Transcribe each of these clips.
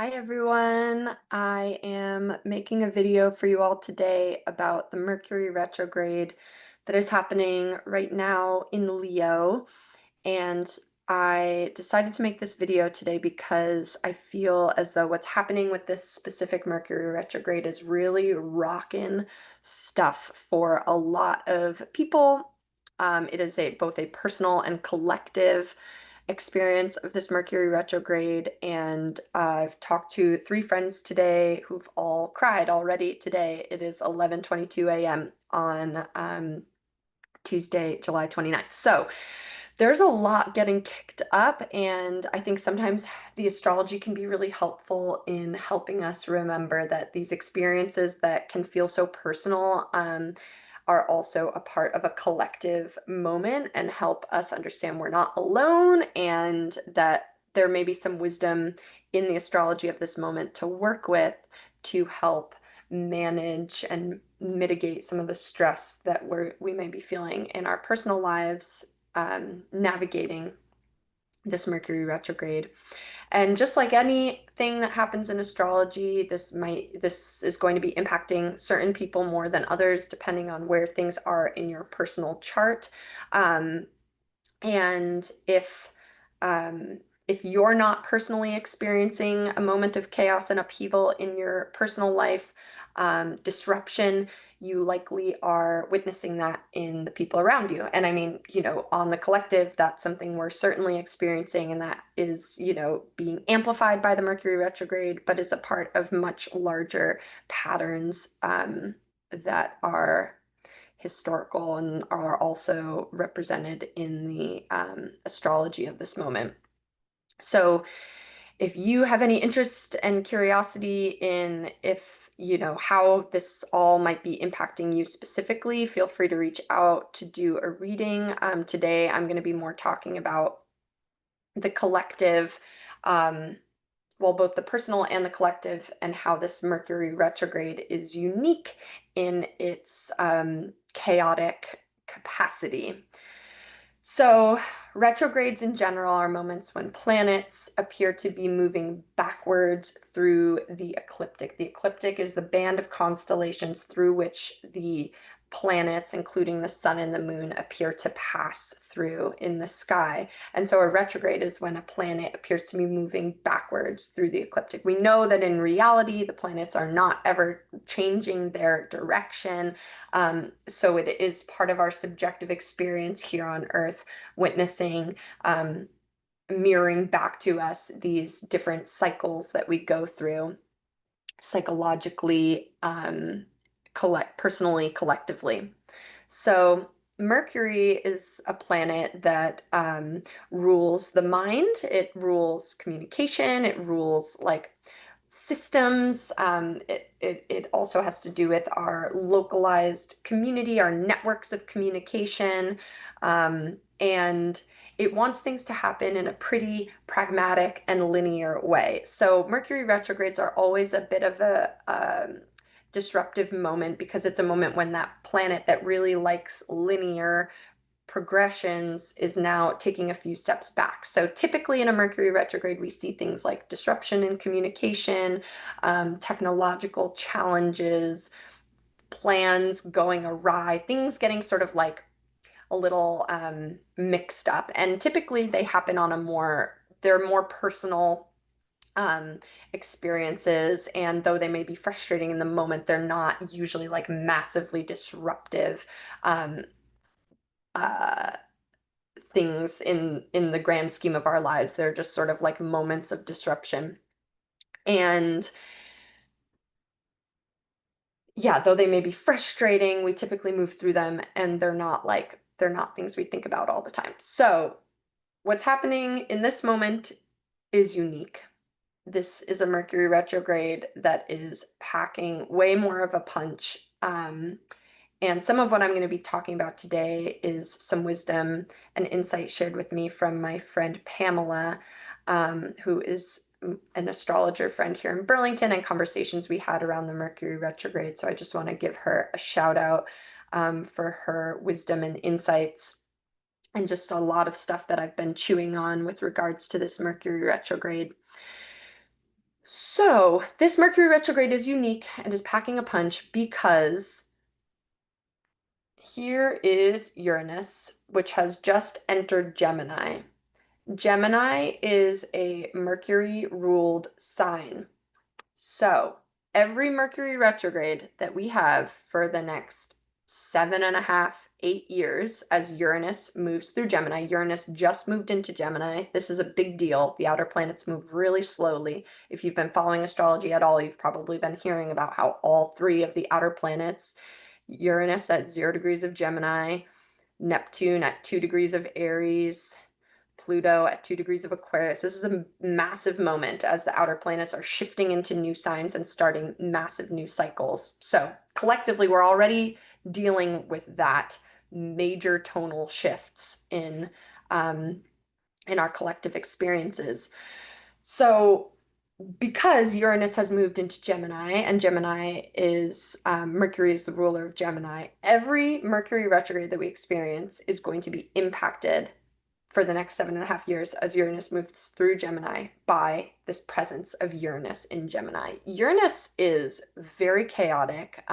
Hi everyone. I am making a video for you all today about the Mercury retrograde that is happening right now in Leo. And I decided to make this video today because I feel as though what's happening with this specific Mercury retrograde is really rocking stuff for a lot of people. It is both a personal and collective experience of this Mercury retrograde, and I've talked to three friends today who've all cried already today. It is 11:22 a.m. on Tuesday, July 29th. So there's a lot getting kicked up, and I think sometimes the astrology can be really helpful in helping us remember that these experiences that can feel so personal are also a part of a collective moment and help us understand we're not alone and that there may be some wisdom in the astrology of this moment to work with to help manage and mitigate some of the stress that we may be feeling in our personal lives, navigating this Mercury retrograde. And just like anything that happens in astrology, this is going to be impacting certain people more than others, depending on where things are in your personal chart. Um, and if you're not personally experiencing a moment of chaos and upheaval in your personal life, disruption, you likely are witnessing that in the people around you. And I mean, on the collective, that's something we're certainly experiencing, and that is, being amplified by the Mercury retrograde, but is a part of much larger patterns that are historical and are also represented in the astrology of this moment. So, if you have any interest and curiosity in how this all might be impacting you specifically, feel free to reach out to do a reading. Today, I'm going to be more talking about the collective, um, well, both the personal and the collective, and how this Mercury retrograde is unique in its chaotic capacity. So, retrogrades in general are moments when planets appear to be moving backwards through the ecliptic. The ecliptic is the band of constellations through which the planets, including the sun and the moon, appear to pass through in the sky. And so a retrograde is when a planet appears to be moving backwards through the ecliptic. We know that in reality, the planets are not ever changing their direction. So it is part of our subjective experience here on Earth, witnessing, mirroring back to us these different cycles that we go through psychologically, personally, collectively. So Mercury is a planet that rules the mind. It rules communication. It rules like systems. It also has to do with our localized community, our networks of communication, and it wants things to happen in a pretty pragmatic and linear way. So Mercury retrogrades are always a bit of a disruptive moment because it's a moment when that planet that really likes linear progressions is now taking a few steps back. So typically in a Mercury retrograde, we see things like disruption in communication, technological challenges, plans going awry, things getting sort of like a little mixed up. And typically they happen on they're more personal experiences. And though they may be frustrating in the moment, they're not usually like massively disruptive um, uh, things in the grand scheme of our lives. They're just sort of like moments of disruption. And yeah, though they may be frustrating, we typically move through them, and they're not things we think about all the time. So what's happening in this moment is unique. This is a Mercury retrograde that is packing way more of a punch. And some of what I'm going to be talking about today is some wisdom and insight shared with me from my friend Pamela, who is an astrologer friend here in Burlington, and conversations we had around the Mercury retrograde. So I just want to give her a shout out for her wisdom and insights, and just a lot of stuff that I've been chewing on with regards to this Mercury retrograde. So, this Mercury retrograde is unique and is packing a punch because here is Uranus, which has just entered Gemini. Gemini is a Mercury ruled sign. So, every Mercury retrograde that we have for the next 7.5, 8 years, as Uranus moves through Gemini, Uranus just moved into Gemini. This is a big deal. The outer planets move really slowly. If you've been following astrology at all, you've probably been hearing about how all three of the outer planets, Uranus at 0 degrees of Gemini, Neptune at 2 degrees of Aries, Pluto at 2 degrees of Aquarius. This is a massive moment as the outer planets are shifting into new signs and starting massive new cycles. So, collectively, we're already dealing with that major tonal shifts um, in our collective experiences. So, because Uranus has moved into Gemini, and Gemini is Mercury is the ruler of Gemini, every Mercury retrograde that we experience is going to be impacted for the next 7.5 years as Uranus moves through Gemini by this presence of Uranus in Gemini. Uranus is very chaotic.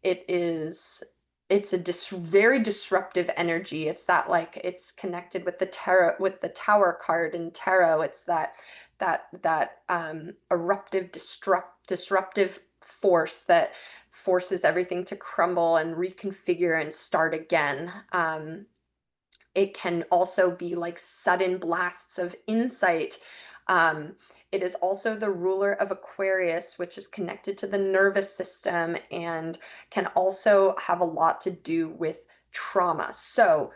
It is it's a very disruptive energy. It's that like it's connected with the tarot with the Tower card in tarot. It's that eruptive disruptive force that forces everything to crumble and reconfigure and start again. It can also be like sudden blasts of insight. Um, it is also the ruler of Aquarius, which is connected to the nervous system and can also have a lot to do with trauma. So,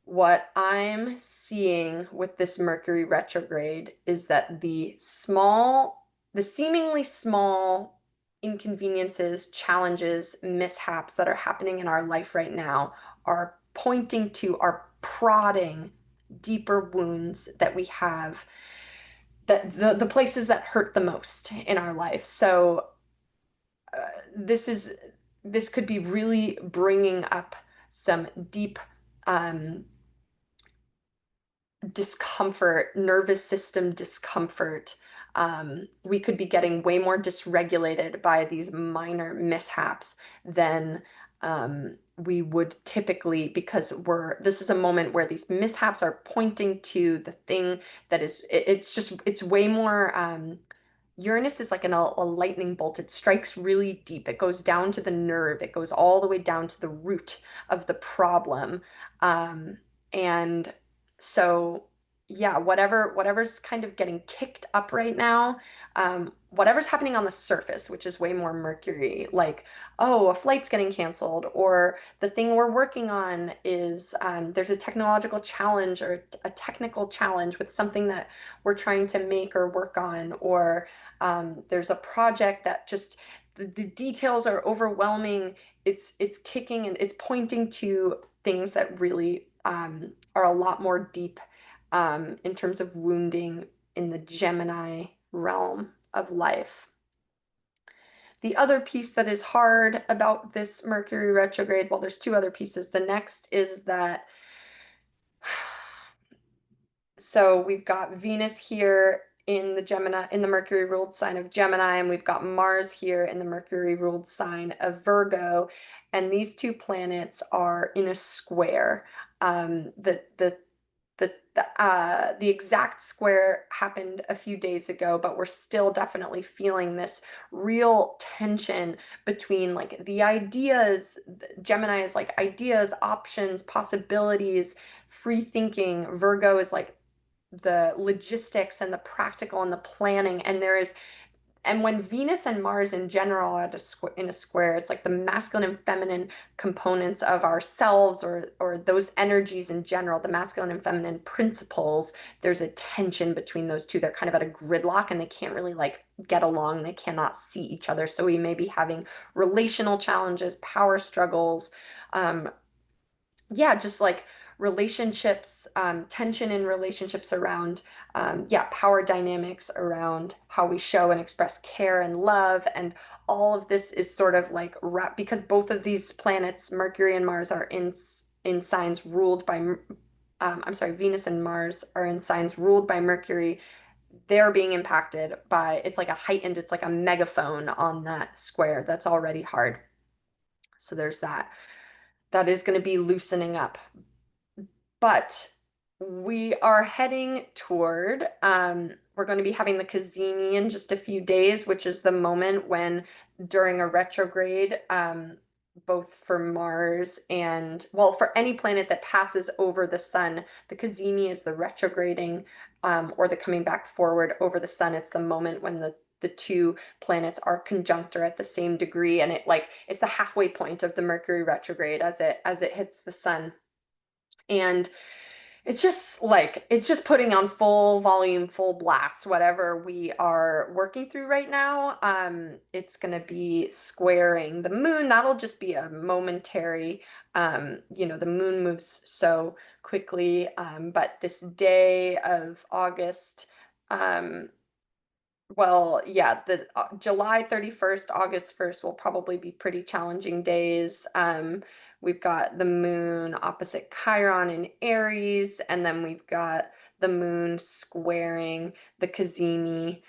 what I'm seeing with this Mercury retrograde is that the seemingly small inconveniences, challenges, mishaps that are happening in our life right now are pointing to, are prodding deeper wounds that we have, that the places that hurt the most in our life. So uh, this is this could be really bringing up some deep um, discomfort, nervous system discomfort. We could be getting way more dysregulated by these minor mishaps than we would typically, because this is a moment where these mishaps are pointing to the thing that is, it's way more. Uranus is like a lightning bolt. It strikes really deep. It goes down to the nerve. It goes all the way down to the root of the problem. And so, yeah, whatever's kind of getting kicked up right now, whatever's happening on the surface, which is way more Mercury, like, oh, a flight's getting canceled, or the thing we're working on is there's a technological challenge or a technical challenge with something that we're trying to make or work on, or there's a project that just the details are overwhelming. It's kicking and it's pointing to things that really are a lot more deep in terms of wounding in the Gemini realm of life. The other piece that is hard about this Mercury retrograde, well, there's two other pieces. The next is that so we've got Venus here in the Gemini, in the Mercury ruled sign of Gemini, and we've got Mars here in the Mercury ruled sign of Virgo. And these two planets are in a square. The exact square happened a few days ago, but we're still definitely feeling this real tension between like the ideas. Gemini is like ideas, options, possibilities, free thinking. Virgo is like the logistics and the practical and the planning. And when Venus and Mars in general are in a square, it's like the masculine and feminine components of ourselves, or those energies in general, the masculine and feminine principles. There's a tension between those two. They're kind of at a gridlock and they can't really like get along. They cannot see each other. So we may be having relational challenges, power struggles, um, yeah, just like relationships, tension in relationships around, yeah, power dynamics around how we show and express care and love. And all of this is sort of like because both of these planets, Mercury and Mars, are in signs ruled by, I'm sorry, Venus and Mars are in signs ruled by Mercury. they're being impacted by, it's like a heightened, it's like a megaphone on that square that's already hard. So there's that. That is going to be loosening up. But we are heading toward, we're going to be having the Cazimi in just a few days, which is the moment when during a retrograde, both for Mars and, well, for any planet that passes over the sun, the Cazimi is the retrograding, or the coming back forward over the sun. It's the moment when the two planets are conjunctor at the same degree, and it's the halfway point of the Mercury retrograde as it hits the sun. And it's just putting on full volume, full blast, whatever we are working through right now. It's going to be squaring the moon. That'll just be a momentary, the moon moves so quickly. But this day of August, um, well, yeah, the July 31st, August 1st will probably be pretty challenging days. We've got the moon opposite Chiron in Aries, and then we've got the moon squaring the Cazimi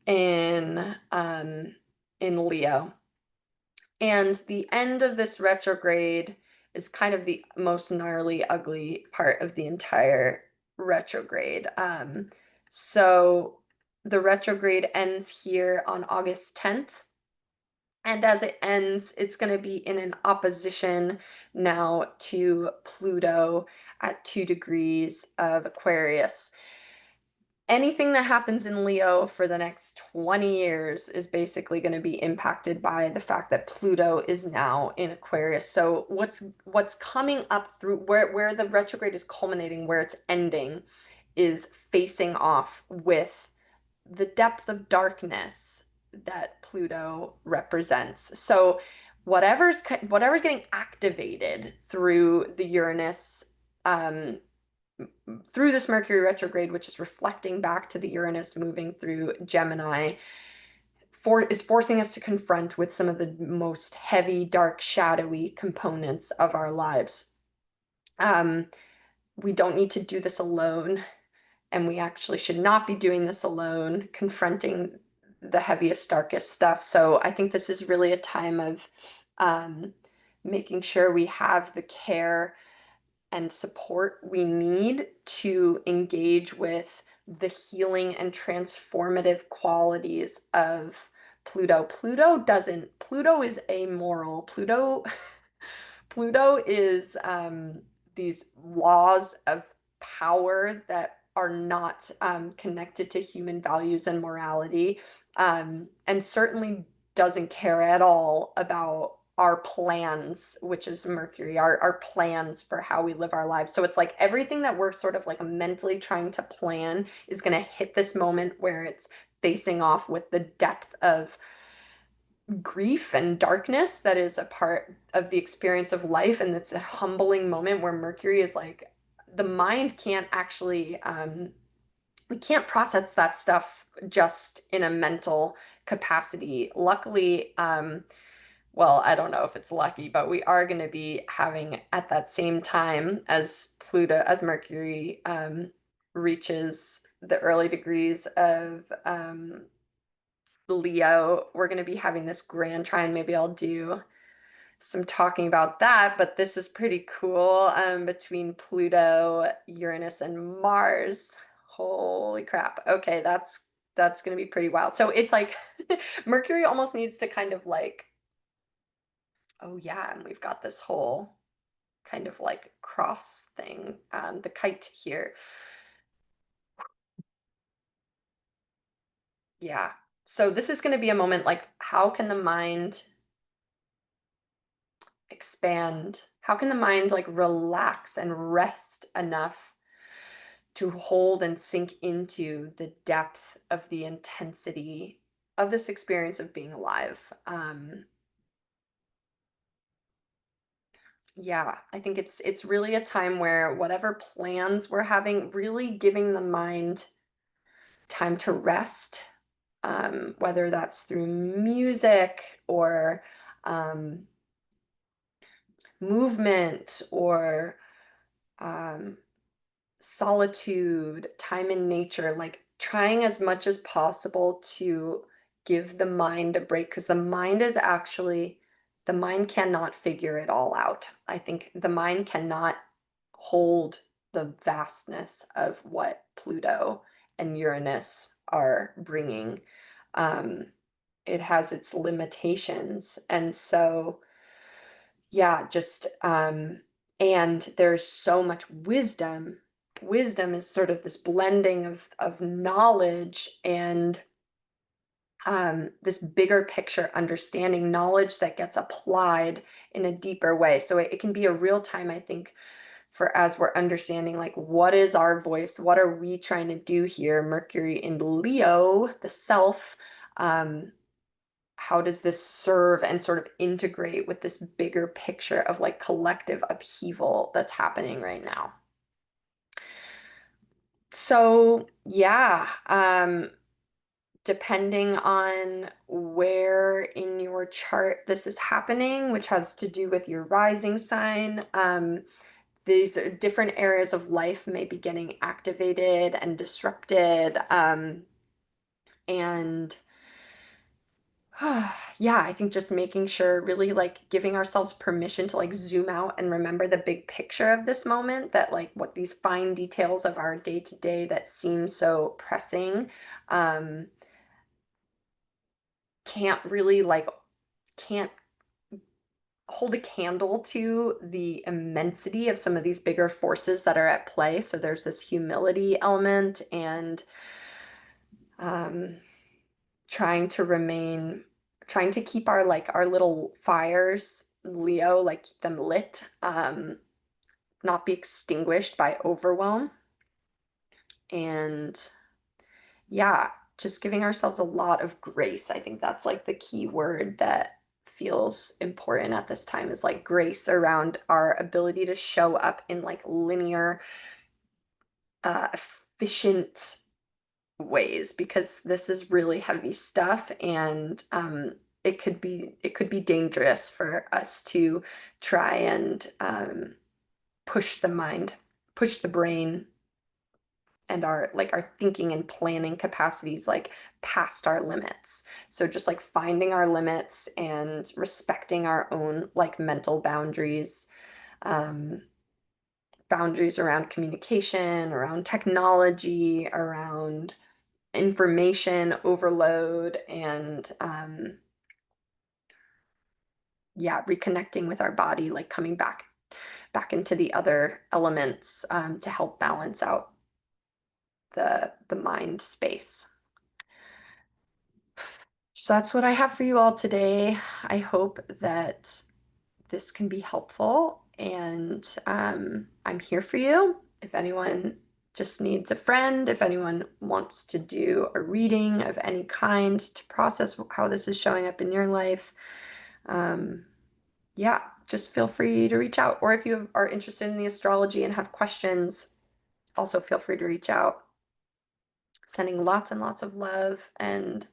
in in Leo. And the end of this retrograde is kind of the most gnarly, ugly part of the entire retrograde. So the retrograde ends here on August 10th. And as it ends, it's going to be in an opposition now to Pluto at 2 degrees of Aquarius. Anything that happens in Leo for the next 20 years is basically going to be impacted by the fact that Pluto is now in Aquarius. So what's coming up through where the retrograde is culminating, where it's ending, is facing off with the depth of darkness that Pluto represents. So whatever's getting activated through the Uranus, um, through this Mercury retrograde, which is reflecting back to the Uranus moving through Gemini, is forcing us to confront with some of the most heavy, dark, shadowy components of our lives. Um, we don't need to do this alone, and we actually should not be doing this alone, confronting the heaviest, darkest stuff. So I think this is really a time of making sure we have the care and support we need to engage with the healing and transformative qualities of Pluto. Pluto is amoral. Pluto is these laws of power that are not connected to human values and morality, and certainly doesn't care at all about our plans, which is Mercury, our plans for how we live our lives. So it's like everything that we're sort of like mentally trying to plan is going to hit this moment where it's facing off with the depth of grief and darkness that is a part of the experience of life. And it's a humbling moment where Mercury is like, the mind can't actually, we can't process that stuff just in a mental capacity. Luckily, well, I don't know if it's lucky, but we are going to be having at that same time as Mercury reaches the early degrees of Leo, we're going to be having this grand trine. Maybe I'll do some talking about that, but this is pretty cool, between Pluto, Uranus, and Mars. Holy crap. Okay, that's going to be pretty wild. So it's like Mercury almost needs to kind of like, oh yeah, and we've got this whole kind of like cross thing, the kite here. Yeah. So this is going to be a moment like, how can the mind expand? How can the mind like relax and rest enough to hold and sink into the depth of the intensity of this experience of being alive? Yeah, I think it's really a time where whatever plans we're having, really giving the mind time to rest, whether that's through music or um, movement or um, solitude, time in nature, like trying as much as possible to give the mind a break because the mind cannot figure it all out. I think the mind cannot hold the vastness of what Pluto and Uranus are bringing. Um, it has its limitations. And so, yeah, and there's so much wisdom. Wisdom is sort of this blending of knowledge and this bigger picture understanding, knowledge that gets applied in a deeper way. So it can be a real time, I think, for as we're understanding, like, what is our voice? What are we trying to do here? Mercury in Leo, the self. Um, how does this serve and sort of integrate with this bigger picture of like collective upheaval that's happening right now? So, yeah, depending on where in your chart this is happening, which has to do with your rising sign, these are different areas of life may be getting activated and disrupted. And yeah, I think just making sure, really like giving ourselves permission to like zoom out and remember the big picture of this moment, that like what these fine details of our day to day that seem so pressing, um, can't really like, can't hold a candle to the immensity of some of these bigger forces that are at play. So there's this humility element and um, trying to remain, trying to keep our like our little fires, Leo, like keep them lit, not be extinguished by overwhelm. And yeah, just giving ourselves a lot of grace. I think that's like the key word that feels important at this time, is like grace around our ability to show up in like linear, efficient ways, because this is really heavy stuff, and it could be dangerous for us to try and push the mind, push the brain and our thinking and planning capacities like past our limits. So just like finding our limits and respecting our own like mental boundaries, um, boundaries around communication, around technology, around information overload, and yeah, reconnecting with our body, like coming back into the other elements, to help balance out the mind space. So that's what I have for you all today. I hope that this can be helpful, and I'm here for you. If anyone just needs a friend, if anyone wants to do a reading of any kind to process how this is showing up in your life, um, yeah, just feel free to reach out. Or if you are interested in the astrology and have questions, also feel free to reach out. Sending lots and lots of love, and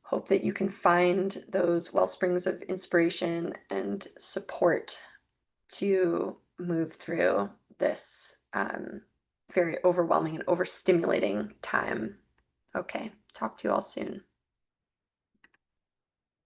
hope that you can find those well springs of inspiration and support to move through this very overwhelming and overstimulating time. Okay, talk to you all soon.